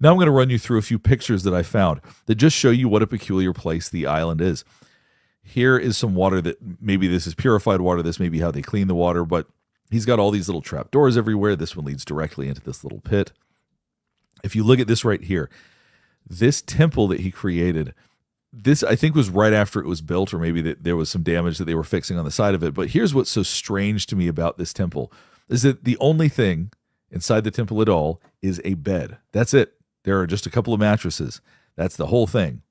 Now I'm going to run you through a few pictures that I found that just show you what a peculiar place the island is. Here is some water that maybe this is purified water. This may be how they clean the water, but he's got all these little trap doors everywhere. This one leads directly into this little pit. If you look at this right here, this temple that he created, this I think was right after it was built, or maybe that there was some damage that they were fixing on the side of it. But here's what's so strange to me about this temple is that the only thing inside the temple at all is a bed. That's it. There are just a couple of mattresses. That's the whole thing.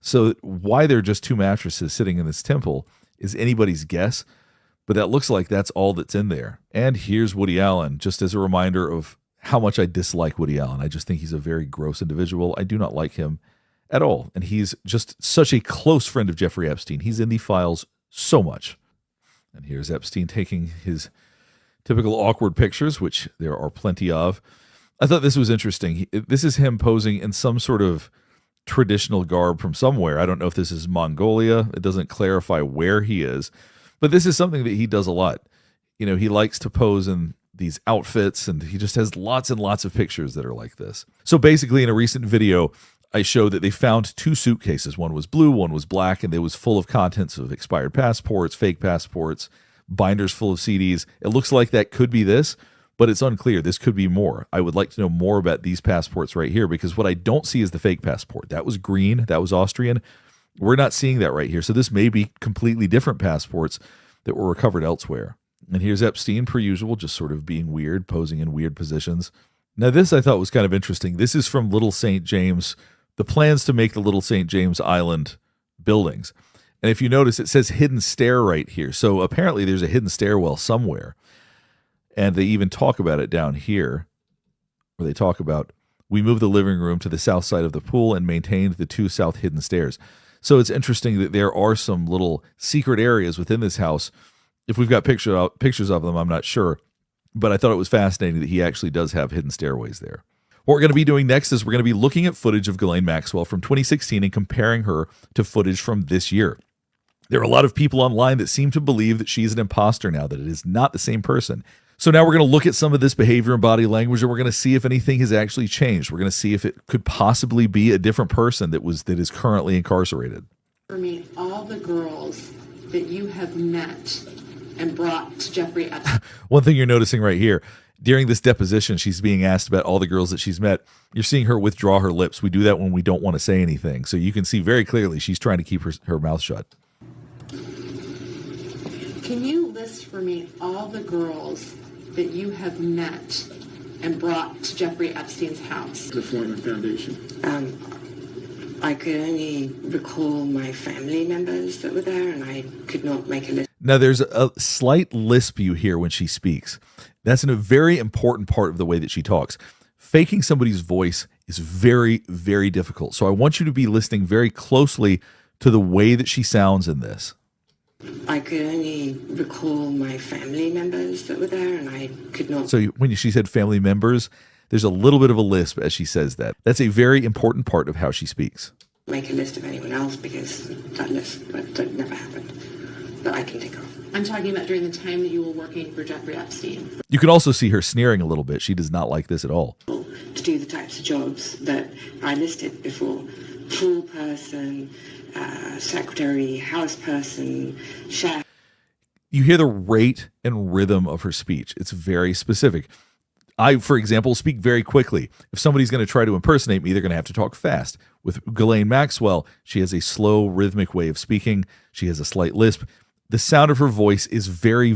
So why there are just 2 mattresses sitting in this temple is anybody's guess, but that looks like that's all that's in there. And here's Woody Allen, just as a reminder of how much I dislike Woody Allen. I just think he's a very gross individual. I do not like him at all. And he's just such a close friend of Jeffrey Epstein. He's in the files so much. And here's Epstein taking his typical awkward pictures, which there are plenty of. I thought this was interesting. This is him posing in some sort of traditional garb from somewhere. I don't know if this is Mongolia. It doesn't clarify where he is, but this is something that he does a lot. You know, he likes to pose in these outfits, and he just has lots and lots of pictures that are like this. So basically, in a recent video, I showed that they found 2 suitcases. One was blue, one was black, and it was full of contents of expired passports, fake passports, binders full of CDs. It looks like that could be this, but it's unclear. This could be more. I would like to know more about these passports right here, because what I don't see is the fake passport. That was green. That was Austrian. We're not seeing that right here. So this may be completely different passports that were recovered elsewhere. And here's Epstein, per usual, just sort of being weird, posing in weird positions. Now, this I thought was kind of interesting. This is from Little St. James, the plans to make the Little St. James Island buildings. And if you notice, it says hidden stair right here. So apparently there's a hidden stairwell somewhere. And they even talk about it down here, where they talk about, we moved the living room to the south side of the pool and maintained the 2 south hidden stairs. So it's interesting that there are some little secret areas within this house. If we've got pictures of them, I'm not sure. But I thought it was fascinating that he actually does have hidden stairways there. What we're going to be doing next is we're going to be looking at footage of Ghislaine Maxwell from 2016 and comparing her to footage from this year. There are a lot of people online that seem to believe that she's an imposter now, that it is not the same person. So now we're going to look at some of this behavior and body language, and we're going to see if anything has actually changed. We're going to see if it could possibly be a different person that is currently incarcerated. For me, all the girls that you have met and brought to Jeffrey Epstein. One thing you're noticing right here, during this deposition, she's being asked about all the girls that she's met. You're seeing her withdraw her lips. We do that when we don't want to say anything. So you can see very clearly she's trying to keep her mouth shut. Can you list for me all the girls that you have met and brought to Jeffrey Epstein's house? The Foreman Foundation. I could only recall my family members that were there, and I could not make a list. Now, there's a slight lisp you hear when she speaks. That's a very important part of the way that she talks. Faking somebody's voice is very, very difficult. So I want you to be listening very closely to the way that she sounds in this. I could only recall my family members that were there, and I could not. So when she said family members, there's a little bit of a lisp as she says that. That's a very important part of how she speaks. Make a list of anyone else, because that list that never happened. But I can take off. I'm talking about during the time that you were working for Jeffrey Epstein. You can also see her sneering a little bit. She does not like this at all. To do the types of jobs that I listed before. Pool person, secretary, house person, chef. You hear the rate and rhythm of her speech. It's very specific. I, for example, speak very quickly. If somebody's going to try to impersonate me, they're going to have to talk fast. With Ghislaine Maxwell, she has a slow, rhythmic way of speaking. She has a slight lisp. The sound of her voice is very